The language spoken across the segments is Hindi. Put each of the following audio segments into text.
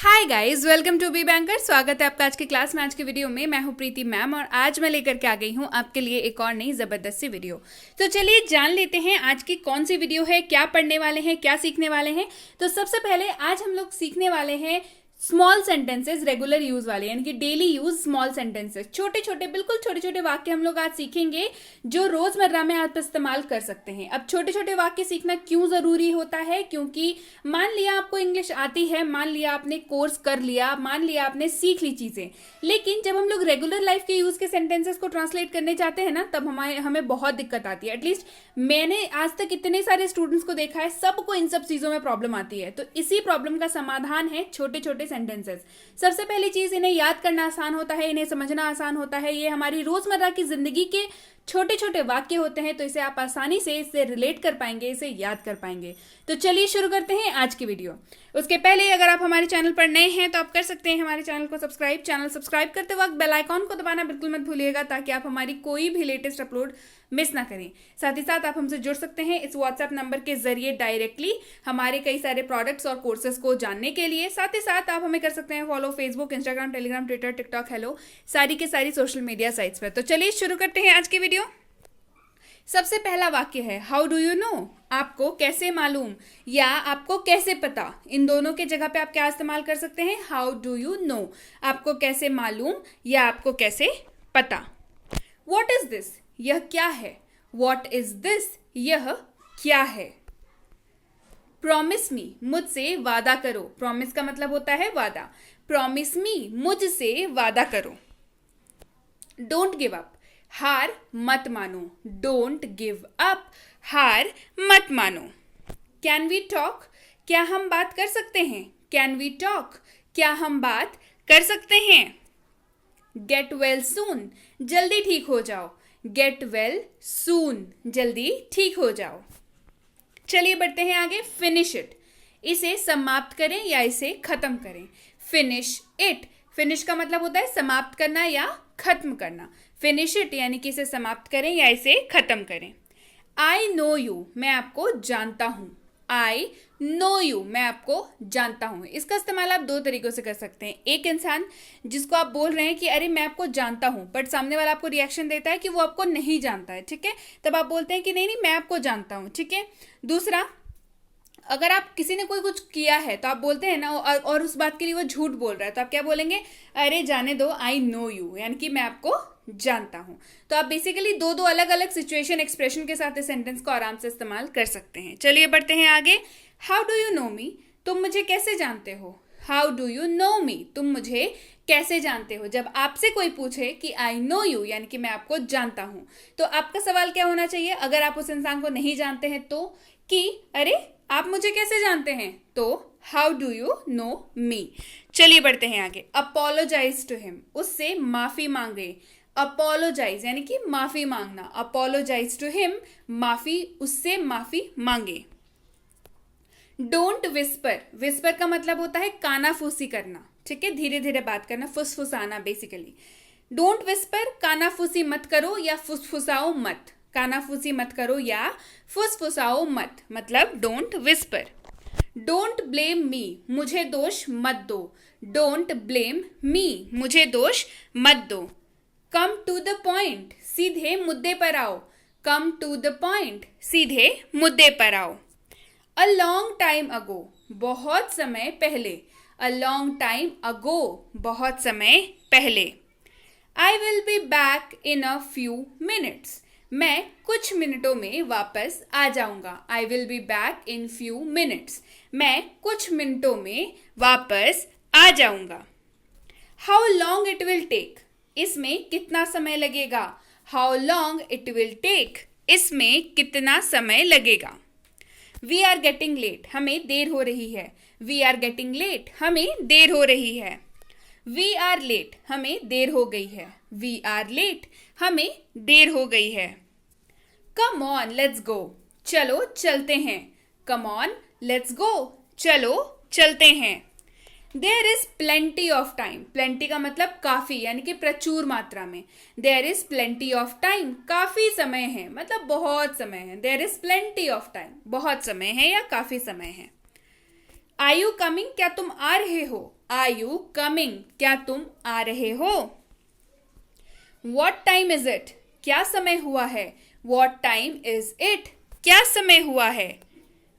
Hi guys, welcome to be banker. स्वागत है आपका आज की क्लास में। आज की वीडियो में मैं हूं प्रीति मैम और आज मैं लेकर के आ गई हूं आपके लिए एक और नई जबरदस्त सी वीडियो। तो चलिए जान लेते हैं आज की कौन सी वीडियो है, क्या पढ़ने वाले हैं, क्या सीखने वाले हैं। तो सबसे पहले आज हम लोग सीखने वाले हैं स्मॉल सेंटेंसेस, रेगुलर यूज वाले, यानी कि डेली यूज स्मॉल सेंटेंसेस। छोटे छोटे, बिल्कुल छोटे छोटे वाक्य हम लोग आज सीखेंगे जो रोजमर्रा में आप इस्तेमाल कर सकते हैं। अब छोटे छोटे वाक्य सीखना क्यों जरूरी होता है? क्योंकि मान लिया आपको इंग्लिश आती है, मान लिया आपने कोर्स कर लिया, मान लिया आपने सीख ली चीजें, लेकिन जब हम लोग रेगुलर लाइफ के यूज के सेंटेंसेस को ट्रांसलेट करने जाते हैं ना, तब हमें बहुत दिक्कत आती है। एटलीस्ट मैंने आज तक इतने सारे स्टूडेंट्स को देखा है, सबको इन सब चीजों में प्रॉब्लम आती है। तो इसी प्रॉब्लम का समाधान है छोटे छोटे सेंटेंसेस। सबसे पहली चीज, इन्हें याद करना आसान होता है, इन्हें समझना आसान होता है। ये हमारी रोजमर्रा की जिंदगी के छोटे छोटे वाक्य होते हैं, तो इसे आप आसानी से इससे रिलेट कर पाएंगे, इसे याद कर पाएंगे। तो चलिए शुरू करते हैं आज की वीडियो। उसके पहले अगर आप हमारे चैनल पर नए हैं तो आप कर सकते हैं हमारे चैनल को सब्सक्राइब। चैनल सब्सक्राइब करते वक्त बेल आइकॉन को दबाना बिल्कुल मत भूलिएगा, ताकि आप हमारी कोई भी लेटेस्ट अपलोड मिस ना करें। साथ ही साथ आप हमसे जुड़ सकते हैं इस व्हाट्सएप नंबर के जरिए डायरेक्टली हमारे कई सारे प्रोडक्ट्स और कोर्सेज को जानने के लिए। साथ ही साथ आप हमें कर सकते हैं follow Facebook, Instagram, Telegram, Twitter, TikTok, hello, सारी के सारी सोशल मीडिया साइट्स पर। तो चलिए शुरू करते हैं आज की वीडियो। सबसे पहला वाक्य है हाउ डू यू नो, आपको कैसे मालूम या आपको कैसे पता। इन दोनों के जगह पे आप क्या इस्तेमाल कर सकते हैं? हाउ डू यू नो, आपको कैसे मालूम या आपको कैसे पता। व्हाट इज दिस, यह क्या है। व्हाट इज दिस, यह क्या है। प्रॉमिस मी, मुझसे वादा करो। प्रॉमिस का मतलब होता है वादा। प्रॉमिस मी, मुझसे वादा करो। डोंट गिव अप, हार मत मानो। डोंट गिव अप, हार मत मानो। कैन वी टॉक, क्या हम बात कर सकते हैं। कैन वी टॉक, क्या हम बात कर सकते हैं। गेट वेल सून, जल्दी ठीक हो जाओ। गेट वेल सून, जल्दी ठीक हो जाओ। चलिए बढ़ते हैं आगे। फिनिश इट, इसे समाप्त करें या इसे खत्म करें। फिनिश इट, फिनिश का मतलब होता है समाप्त करना या खत्म करना। फिनिश इट यानी कि इसे समाप्त करें या इसे खत्म करें। आई नो यू, मैं आपको जानता हूं। आई नो यू, मैं आपको जानता हूं। इसका इस्तेमाल आप दो तरीकों से कर सकते हैं। एक इंसान जिसको आप बोल रहे हैं कि अरे मैं आपको जानता हूं, बट सामने वाला आपको रिएक्शन देता है कि वो आपको नहीं जानता है, ठीक है, तब आप बोलते हैं कि नहीं नहीं मैं आपको जानता हूं, ठीक है। दूसरा, अगर आप किसी ने कोई कुछ किया है तो आप बोलते हैं ना, और उस बात के लिए वो झूठ बोल रहा है, तो आप क्या बोलेंगे? अरे जाने दो, आई नो यू, यानी कि मैं आपको जानता हूं। तो आप बेसिकली दो दो अलग अलग सिचुएशन एक्सप्रेशन के साथ इस सेंटेंस को आराम से इस्तेमाल कर सकते हैं। चलिए बढ़ते हैं आगे। हाउ डू यू नो मी, तुम मुझे कैसे जानते हो। हाउ डू यू नो मी, तुम मुझे कैसे जानते हो। जब आपसे कोई पूछे कि आई नो यू, यानी कि मैं आपको जानता हूं, तो आपका सवाल क्या होना चाहिए अगर आप उस इंसान को नहीं जानते हैं तो? कि अरे आप मुझे कैसे जानते हैं। तो हाउ डू यू नो मी। चलिए बढ़ते हैं आगे। अपोलोजाइज टू हिम, उससे माफी मांगे। अपोलोजाइज यानी कि माफी मांगना। अपोलोजाइज टू हिम, माफी, उससे माफी मांगे। डोंट विस्पर, विस्पर का मतलब होता है कानाफूसी करना, ठीक है, धीरे धीरे बात करना, फुसफुसाना बेसिकली। डोंट विस्पर, कानाफूसी मत करो या फुसफुसाओ मत। कानाफूसी मत करो या फुसफुसाओ मत, मतलब don't whisper. Don't blame me, मुझे दोष मत दो। डोंट ब्लेम मी, मुझे दोष मत दो। कम टू द पॉइंट, सीधे मुद्दे पर आओ। कम टू द पॉइंट, सीधे मुद्दे पर आओ। अ लॉन्ग टाइम अगो, बहुत समय पहले। अ लॉन्ग टाइम अगो, बहुत समय पहले। I will be back in a few minutes, मैं कुछ मिनटों में वापस आ जाऊंगा। I will be back in few minutes, मैं कुछ मिनटों में वापस आ जाऊंगा। How long it will take, इसमें कितना समय लगेगा। How long it will take, इसमें कितना समय लगेगा। वी आर गेटिंग लेट, हमें देर हो रही है। वी आर गेटिंग लेट, हमें देर हो रही है। वी आर लेट, हमें देर हो गई है। वी आर लेट, हमें देर हो गई है। कम ऑन लेट्स गो, चलो चलते हैं। कम ऑन लेट्स गो, चलो चलते हैं। There is plenty of time, plenty का मतलब काफी, यानी कि प्रचुर मात्रा में। There is plenty of time, काफी समय है, मतलब बहुत समय है। There is plenty of time, बहुत समय है या काफी समय है। आर यू कमिंग, क्या तुम आ रहे हो। आर यू कमिंग, क्या तुम आ रहे हो? वॉट टाइम इज इट, क्या समय हुआ है? वॉट टाइम इज इट, क्या समय हुआ है?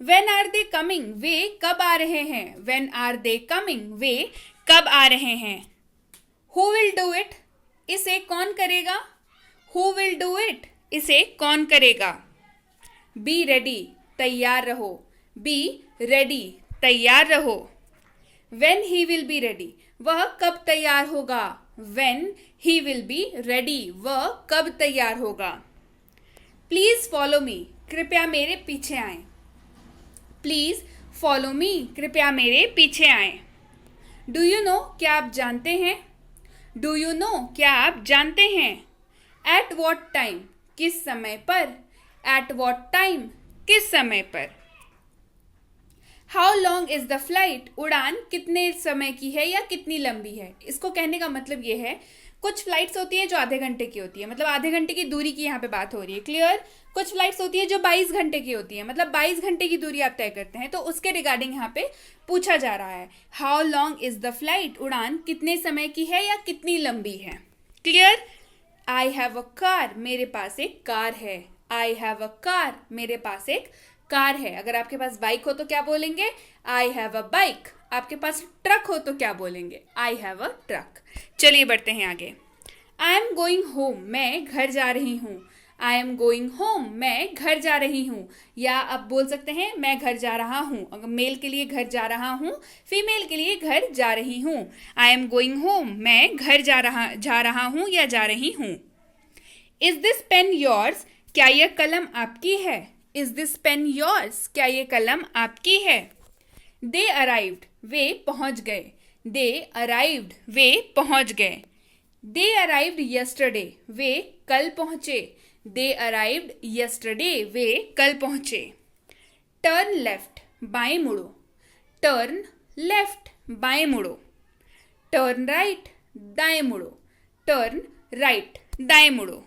वेन आर दे कमिंग, वे कब आ रहे हैं? वेन आर दे कमिंग, वे कब आ रहे हैं? हु विल डू इट, इसे कौन करेगा? हु विल डू इट, इसे कौन करेगा? बी रेडी, तैयार रहो। बी रेडी, तैयार रहो। When he will be ready, वह कब तैयार होगा? When he will be ready, वह कब तैयार होगा? प्लीज फॉलो मी, कृपया मेरे पीछे आए। प्लीज फॉलो मी, कृपया मेरे पीछे आए। डू यू नो, क्या आप जानते हैं? डू यू नो, क्या आप जानते हैं? एट वॉट टाइम, किस समय पर? एट वॉट टाइम, किस समय पर? How long is the flight, उड़ान कितने समय की है या कितनी लंबी है? इसको कहने का मतलब ये है, कुछ फ्लाइट्स होती है जो आधे घंटे की होती है, मतलब आधे घंटे की दूरी की यहाँ पे बात हो रही है, क्लियर? कुछ फ्लाइट्स होती है जो 22 घंटे की होती है, मतलब 22 घंटे की दूरी आप तय करते हैं, तो उसके रिगार्डिंग यहाँ पे पूछा जा रहा है। How long is the flight, उड़ान कितने समय की है या कितनी लंबी है? Clear? I have a car, मेरे पास एक कार है। आई हैव अ कार, मेरे पास एक कार है। अगर आपके पास बाइक हो तो क्या बोलेंगे? I have a bike. आपके पास ट्रक हो तो क्या बोलेंगे? I have a truck. चलिए बढ़ते हैं आगे। आई एम गोइंग होम, मैं घर जा रही हूँ। आई एम गोइंग होम, मैं घर जा रही हूँ। या आप बोल सकते हैं मैं घर जा रहा हूँ। अगर मेल के लिए घर जा रहा हूँ, फीमेल के लिए घर जा रही हूँ। आई एम गोइंग होम, मैं घर जा रहा हूँ या जा रही हूँ। इज दिस पेन योर्स, क्या यह कलम आपकी है? इज दिस पेन योर्स, क्या ये कलम आपकी है? दे अराइव्ड, वे पहुंच गए। दे अराइव्ड, वे पहुंच गए। दे अराइव्ड यस्टरडे, वे कल पहुंचे। दे अराइव्ड यस्टरडे, वे कल पहुंचे। टर्न लेफ्ट, बाएं मुड़ो। टर्न लेफ्ट, बाएं मुड़ो। टर्न राइट, दाएं मुड़ो। टर्न राइट, दाएं मुड़ो।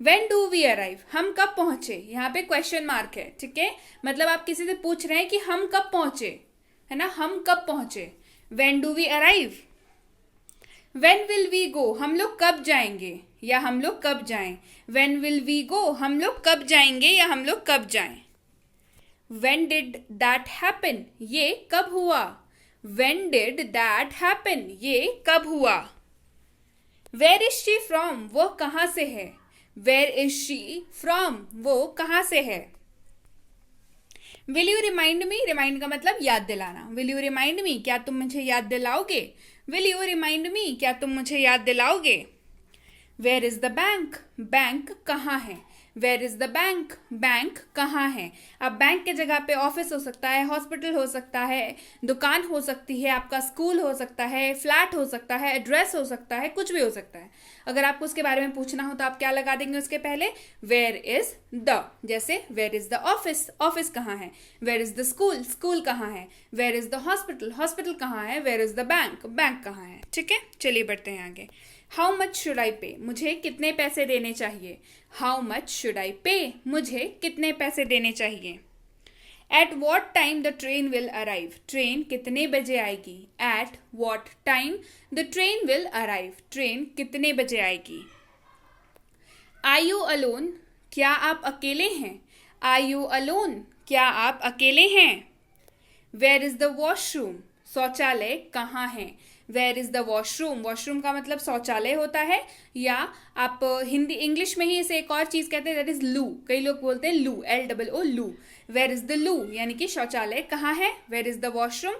When do we arrive, हम कब पहुंचे? यहाँ पे क्वेश्चन मार्क है, ठीक है? मतलब आप किसी से पूछ रहे हैं कि हम कब पहुंचे, है ना? हम कब पहुंचे? When do we arrive? When will we go, हम लोग कब जाएंगे या हम लोग कब जाएं? When will we go, हम लोग कब जाएंगे या हम लोग कब जाएं? When did that happen, ये कब हुआ? When did that happen, ये कब हुआ? Where is she from, वो कहाँ से है? Where is she from, वो कहाँ से है? Will you remind me, remind का मतलब याद दिलाना। Will you remind me, क्या तुम मुझे याद दिलाओगे? Will you remind me, क्या तुम मुझे याद दिलाओगे? Where is the bank, bank कहाँ है? Where is the bank, bank कहाँ है? अब बैंक के जगह पे ऑफिस हो सकता है, हॉस्पिटल हो सकता है, दुकान हो सकती है, आपका स्कूल हो सकता है, फ्लैट हो सकता है, एड्रेस हो सकता है, कुछ भी हो सकता है। अगर आपको उसके बारे में पूछना हो तो आप क्या लगा देंगे उसके पहले? वेयर इज द, जैसे where is the office, office कहाँ है? Where is the school, school कहाँ है? Where is the hospital, hospital कहाँ है? Where is the bank, bank कहाँ है? ठीक है, चलिए बढ़ते हैं आगे। हाउ मच शुड आई पे, मुझे कितने पैसे देने चाहिए? हाउ मच शुड आई पे, मुझे कितने पैसे देने चाहिए? At what time the train will arrive, train कितने बजे आएगी? At what time the train will arrive, train कितने बजे आएगी? आर यू अलोन, क्या आप अकेले हैं? आर यू अलोन, क्या आप अकेले हैं? वेयर इज द वॉशरूम, शौचालय कहाँ है? Where is the washroom, washroom का मतलब शौचालय होता है, या आप हिंदी इंग्लिश में ही इसे एक और चीज कहते हैं, दैट इज लू। कई लोग बोलते हैं लू, LOO लू। वेयर इज द लू, यानी कि शौचालय कहाँ है? वेयर इज द वॉशरूम,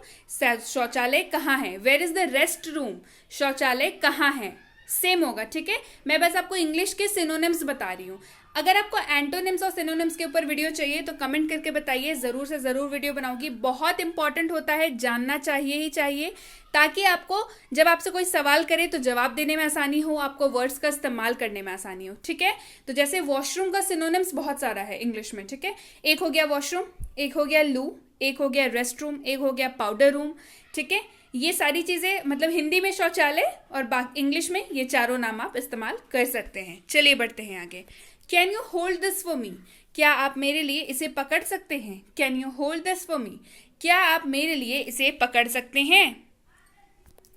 शौचालय कहाँ है? Where is the restroom, शौचालय कहाँ है? सेम होगा, ठीक है? मैं बस आपको इंग्लिश के सिनोनिम्स बता रही हूँ। अगर आपको एंटोनिम्स और सिनोनिम्स के ऊपर वीडियो चाहिए तो कमेंट करके बताइए, ज़रूर से ज़रूर वीडियो बनाऊंगी। बहुत इंपॉर्टेंट होता है, जानना चाहिए ही चाहिए, ताकि आपको जब आपसे कोई सवाल करे तो जवाब देने में आसानी हो, आपको वर्ड्स का इस्तेमाल करने में आसानी हो, ठीक है? तो जैसे वॉशरूम का सिनोनिम्स बहुत सारा है इंग्लिश में, ठीक है? एक हो गया वॉशरूम, एक हो गया लू, एक हो गया रेस्ट रूम, एक हो गया पाउडर रूम, ठीक है? ये सारी चीज़ें मतलब हिंदी में शौचालय और बाकी इंग्लिश में ये चारों नाम आप इस्तेमाल कर सकते हैं। चलिए बढ़ते हैं आगे। Can you hold this for me, क्या आप मेरे लिए इसे पकड़ सकते हैं? Can you hold this for me, क्या आप मेरे लिए इसे पकड़ सकते हैं?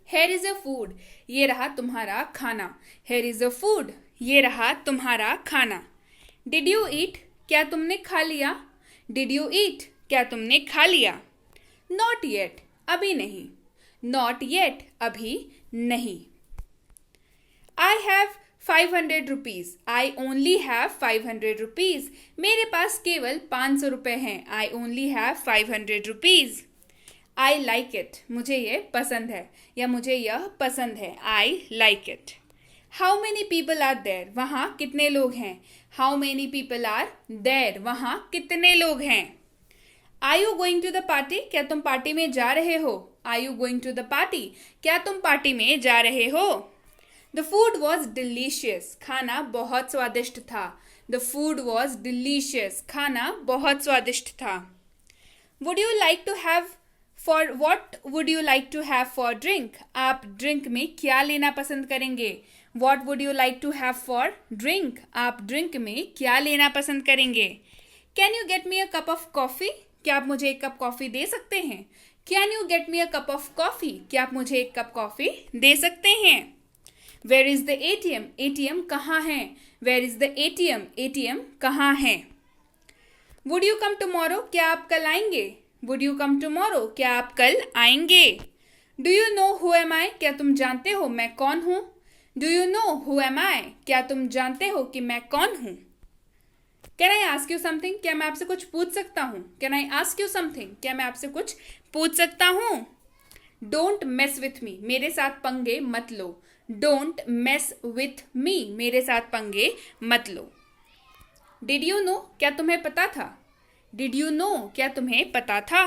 हेयर इज अ फूड, ये रहा तुम्हारा खाना। हेयर इज अ फूड, ये रहा तुम्हारा खाना। डिड यू ईट, क्या तुमने खा लिया? डिड यू ईट, क्या तुमने खा लिया? नॉट येट, अभी नहीं। नॉट येट, अभी नहीं। I have 500 rupees, I only have 500 rupees, मेरे पास केवल 500 रुपए हैं। I only have 500 rupees. I like it, मुझे ये पसंद है या मुझे यह पसंद है। I like it. How many people are there, वहाँ कितने लोग हैं? How many people are there, वहाँ कितने लोग हैं? Are you going to the party, क्या तुम पार्टी में जा रहे हो? Are you going to the party, क्या तुम पार्टी में जा रहे हो? द फूड वॉज डिलीशियस, खाना बहुत स्वादिष्ट था। द फूड वॉज डिलीशियस, खाना बहुत स्वादिष्ट था। Would you like to have for what would you like to have for drink, आप ड्रिंक में क्या लेना पसंद करेंगे? What would you like to have for drink, आप ड्रिंक में क्या लेना पसंद करेंगे? Can you get me a cup of coffee, क्या आप मुझे एक कप कॉफी दे सकते हैं? Can you get me a cup of coffee, क्या आप मुझे एक कप कॉफी दे सकते हैं? Where is the ATM, ATM कहाँ है? Where is the ATM, ATM कहाँ है? वुड यू कम टुमारो, क्या आप कल आएंगे? वुड यू कम टुमारो, क्या आप कल आएंगे? Do you know who am I, क्या तुम जानते हो मैं कौन हूँ? Do you know who am I, क्या तुम जानते हो कि मैं कौन हूँ? Can I ask you something, क्या मैं आपसे कुछ पूछ सकता हूँ? Can I ask you something, क्या मैं आपसे कुछ पूछ सकता हूँ? डोंट मेस विथ मी, मेरे साथ पंगे मत लो। डोंट मेस विथ मी, मेरे साथ पंगे मत लो। डिड यू नो, क्या तुम्हें पता था? डिड यू नो, क्या तुम्हें पता था?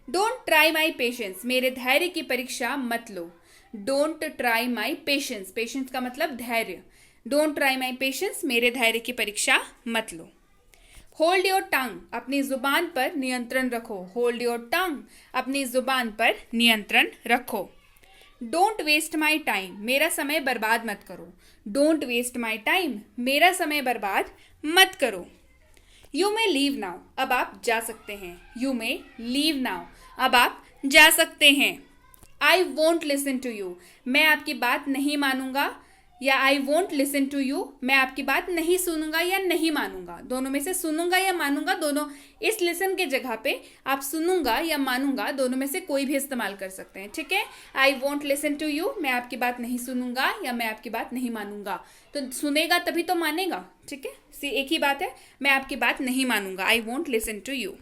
डोंट ट्राई माई पेशेंस, मेरे धैर्य की परीक्षा मत लो। Don't try my patience, patience का मतलब धैर्य। डोंट ट्राई माई पेशेंस, मेरे धैर्य की परीक्षा मत लो। होल्ड योर टंग, अपनी जुबान पर नियंत्रण रखो। होल्ड योर टंग, अपनी जुबान पर नियंत्रण रखो। डोंट वेस्ट माई टाइम, मेरा समय बर्बाद मत करो। डोंट वेस्ट माई टाइम, मेरा समय बर्बाद मत करो। यू मे लीव नाउ, अब आप जा सकते हैं। यू मे लीव नाउ, अब आप जा सकते हैं। I won't listen to you, मैं आपकी बात नहीं मानूंगा, या I won't listen to you, मैं आपकी बात नहीं सुनूंगा या नहीं मानूंगा। दोनों में से सुनूंगा या मानूंगा, दोनों इस लिसन के जगह पे आप सुनूंगा या मानूंगा दोनों में से कोई भी इस्तेमाल कर सकते हैं, ठीक है। I won't listen to you, मैं आपकी बात नहीं सुनूंगा या मैं आपकी बात नहीं मानूंगा। तो सुनेगा तभी तो मानेगा, ठीक है। एक ही बात है, मैं आपकी बात नहीं मानूंगा। I won't listen to you.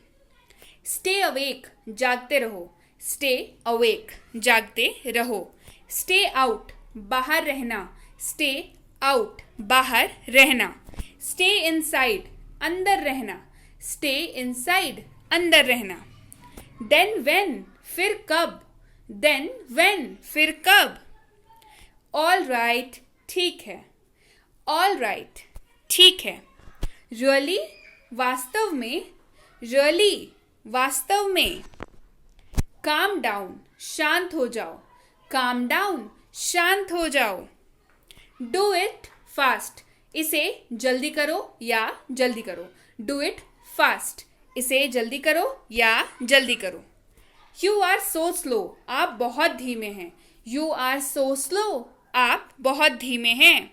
Stay awake, जागते रहो। स्टे अवेक, जागते रहो। स्टे आउट, बाहर रहना। स्टे आउट, बाहर रहना। स्टे इनसाइड, अंदर रहना। स्टे इनसाइड, अंदर रहना। देन व्हेन, फिर कब। देन व्हेन, फिर कब। ऑल राइट, ठीक है। ऑल राइट, ठीक है। रियली, वास्तव में। रियली, वास्तव में। काम डाउन, शांत हो जाओ। काम डाउन, शांत हो जाओ। डू इट फास्ट, इसे जल्दी करो या जल्दी करो। डू इट फास्ट, इसे जल्दी करो या जल्दी करो। यू आर सो स्लो, आप बहुत धीमे हैं। यू आर सो स्लो, आप बहुत धीमे हैं।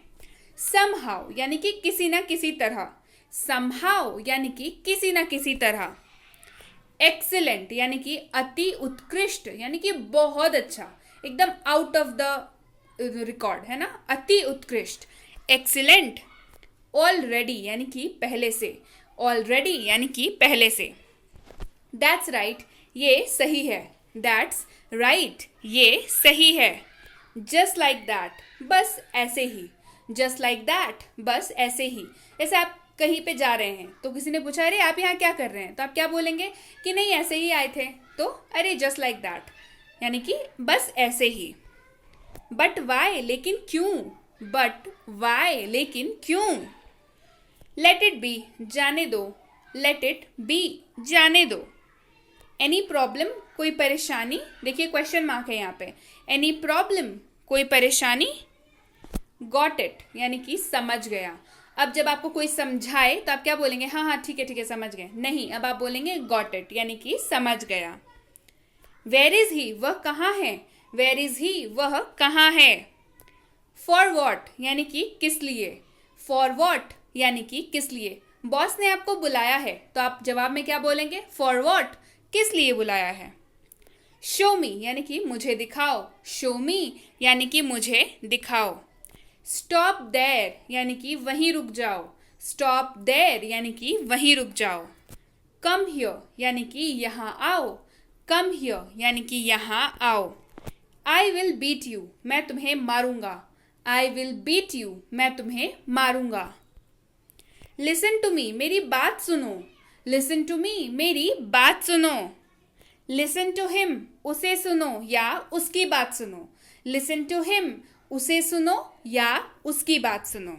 समहाउ, यानी कि किसी ना किसी तरह। समहाउ, यानी कि किसी ना किसी तरह। एक्सीलेंट, यानी कि अति उत्कृष्ट, यानी कि बहुत अच्छा, एकदम आउट ऑफ द रिकॉर्ड, है ना, अति उत्कृष्ट। एक्सीलेंट। ऑलरेडी, यानी कि पहले से। ऑलरेडी, यानी कि पहले से। दैट्स राइट, ये सही है। दैट्स राइट, ये सही है। जस्ट लाइक दैट, बस ऐसे ही। जस्ट लाइक दैट, बस ऐसे ही। जैसे आप कहीं पे जा रहे हैं तो किसी ने पूछा अरे आप यहाँ क्या कर रहे हैं, तो आप क्या बोलेंगे कि नहीं ऐसे ही आए थे, तो अरे जस्ट लाइक दैट, यानी कि बस ऐसे ही। बट वाई, लेकिन क्यों। बट वाई, लेकिन क्यों। लेट इट बी, जाने दो। लेट इट बी, जाने दो। एनी प्रॉब्लम, कोई परेशानी। देखिए क्वेश्चन मार्क है यहाँ पे। एनी प्रॉब्लम, कोई परेशानी। गॉट इट, यानी कि समझ गया। अब जब आपको कोई समझाए तो आप क्या बोलेंगे, हाँ हाँ ठीक है समझ गए। नहीं, अब आप बोलेंगे गॉट इट, यानी कि समझ गया। वेयर इज ही, वह कहाँ है। वेयर इज ही, वह कहाँ है। फॉर वॉट यानी कि किस लिए, फॉर वॉट यानी कि किस लिए। बॉस ने आपको बुलाया है तो आप जवाब में क्या बोलेंगे, फॉर वॉट, किस लिए बुलाया है। शो मी यानी कि मुझे दिखाओ, शो मी यानी कि मुझे दिखाओ। स्टॉप देयर यानी कि वहीं रुक जाओ, स्टॉप देयर यानी कि वहीं रुक जाओ। कम हियर यानी कि यहाँ आओ, कम हियर यानी कि यहाँ आओ। आई विल बीट यू, मैं तुम्हें मारूंगा, आई विल बीट यू, मैं तुम्हें मारूंगा। लिसन टू मी, मेरी बात सुनो, लिसन टू मी, मेरी बात सुनो। लिसन टू हिम, उसे सुनो या उसकी बात सुनो, लिसन टू हिम, उसे सुनो या उसकी बात सुनो।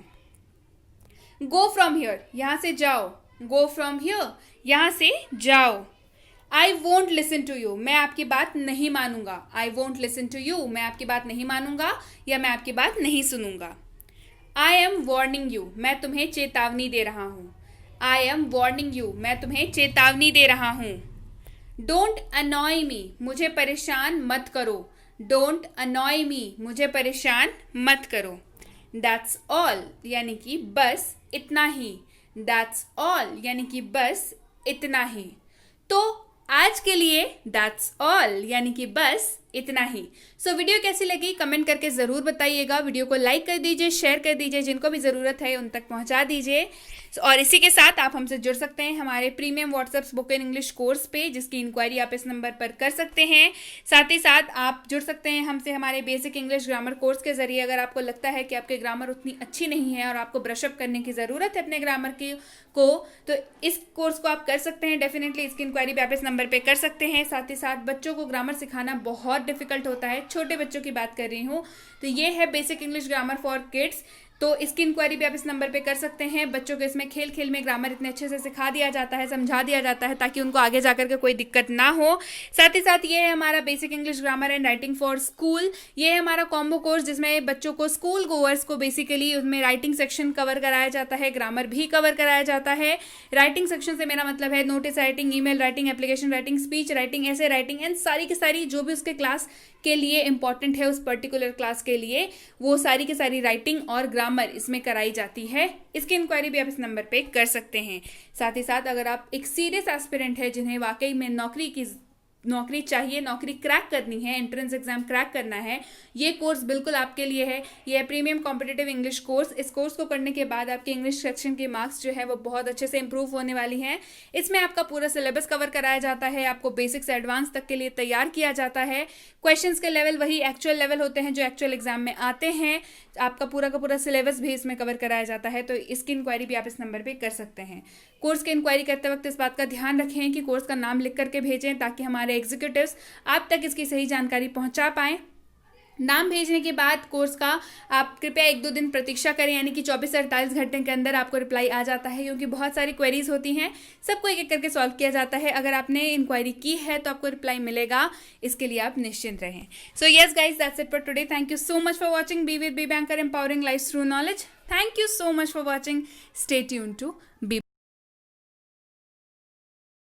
गो फ्रॉम हियर, यहां से जाओ, गो फ्रॉम हियर, यहां से जाओ। I won't listen to you, मैं आपकी बात नहीं मानूंगा, I won't listen to you, मैं आपकी बात नहीं मानूंगा या मैं आपकी बात नहीं सुनूंगा। आई एम वार्निंग यू, मैं तुम्हें चेतावनी दे रहा हूं, आई एम वार्निंग यू, मैं तुम्हें चेतावनी दे रहा हूं। डोंट अनॉय मी, मुझे परेशान मत करो, डोंट अनॉय मी, मुझे परेशान मत करो। दैट्स ऑल यानी कि बस इतना ही, दैट्स ऑल यानी कि बस इतना ही। तो आज के लिए दैट्स ऑल यानी कि बस इतना ही। सो वीडियो कैसी लगी कमेंट करके ज़रूर बताइएगा। वीडियो को लाइक कर दीजिए, शेयर कर दीजिए, जिनको भी ज़रूरत है उन तक पहुंचा दीजिए। और इसी के साथ आप हमसे जुड़ सकते हैं हमारे premium WhatsApp spoken English course पे, जिसकी इंक्वायरी आप इस नंबर पर कर सकते हैं। साथ ही साथ आप जुड़ सकते हैं हमसे हमारे बेसिक इंग्लिश ग्रामर कोर्स के जरिए। अगर आपको लगता है कि आपके ग्रामर उतनी अच्छी नहीं है और आपको ब्रशअप करने की ज़रूरत है अपने ग्रामर को, तो इस कोर्स को आप कर सकते हैं। डेफिनेटली इसकी इंक्वायरी भी आप इस नंबर पर कर सकते हैं। साथ ही साथ बच्चों को ग्रामर सिखाना बहुत डिफिकल्ट होता है, छोटे बच्चों की बात कर रही हूँ, तो ये है basic English grammar for kids. तो इसकी इंक्वायरी भी आप इस नंबर पे कर सकते हैं। बच्चों को इसमें खेल खेल में ग्रामर इतने अच्छे से सिखा दिया जाता है, समझा दिया जाता है, ताकि उनको आगे जाकर के कोई दिक्कत ना हो। साथ ही साथ ये है हमारा basic English grammar and writing for school. ये है हमारा कॉम्बो कोर्स, जिसमें बच्चों को स्कूल गोवर्स को बेसिकली उसमें राइटिंग सेक्शन कवर कराया जाता है, ग्रामर भी कवर कराया जाता है। राइटिंग सेक्शन से मेरा मतलब है notice writing, email writing, application writing, speech writing, ऐसे राइटिंग एंड सारी की सारी जो भी उसके क्लास के लिए इंपॉर्टेंट है, उस पर्टिकुलर क्लास के लिए वो सारी की सारी राइटिंग और ग्रामर इसमें कराई जाती है। इसकी इंक्वायरी भी आप इस नंबर पे कर सकते हैं। साथ ही साथ अगर आप एक सीरियस एस्पिरेंट है जिन्हें वाकई में नौकरी चाहिए, नौकरी क्रैक करनी है, एंट्रेंस एग्जाम क्रैक करना है, ये कोर्स बिल्कुल आपके लिए है। ये है प्रीमियम कॉम्पिटिटिव इंग्लिश कोर्स। इस कोर्स को करने के बाद आपके इंग्लिश सेक्शन के मार्क्स जो है वो बहुत अच्छे से इंप्रूव होने वाली हैं। इसमें आपका पूरा सिलेबस कवर कराया जाता है, आपको बेसिक से एडवांस तक के लिए तैयार किया जाता है। क्वेश्चंस के लेवल वही एक्चुअल लेवल होते हैं जो एक्चुअल एग्जाम में आते हैं। आपका पूरा का पूरा सिलेबस भी इसमें कवर कराया जाता है। तो इसकी इंक्वायरी भी आप इस नंबर पर कर सकते हैं। कोर्स की इंक्वायरी करते वक्त इस बात का ध्यान रखें कि कोर्स का नाम लिख करके भेजें, ताकि हमारे एग्जीक्यूटिव्स आप तक इसकी सही जानकारी पहुंचा पाएं। नाम भेजने के बाद कोर्स का आप कृपया 1-2 दिन प्रतीक्षा करें, यानी कि 24 से 48 घंटे के अंदर आपको रिप्लाई आ जाता है, क्योंकि बहुत सारी क्वेरीज होती हैं, सबको एक एक करके सॉल्व किया जाता है। अगर आपने इंक्वायरी की है तो आपको रिप्लाई मिलेगा, इसके लिए आप निश्चिंत रहें। So yes guys, that's it for today. Thank you so much for watching be with B banker, empowering life through knowledge. Thank you so much for watching. Stay tuned to B.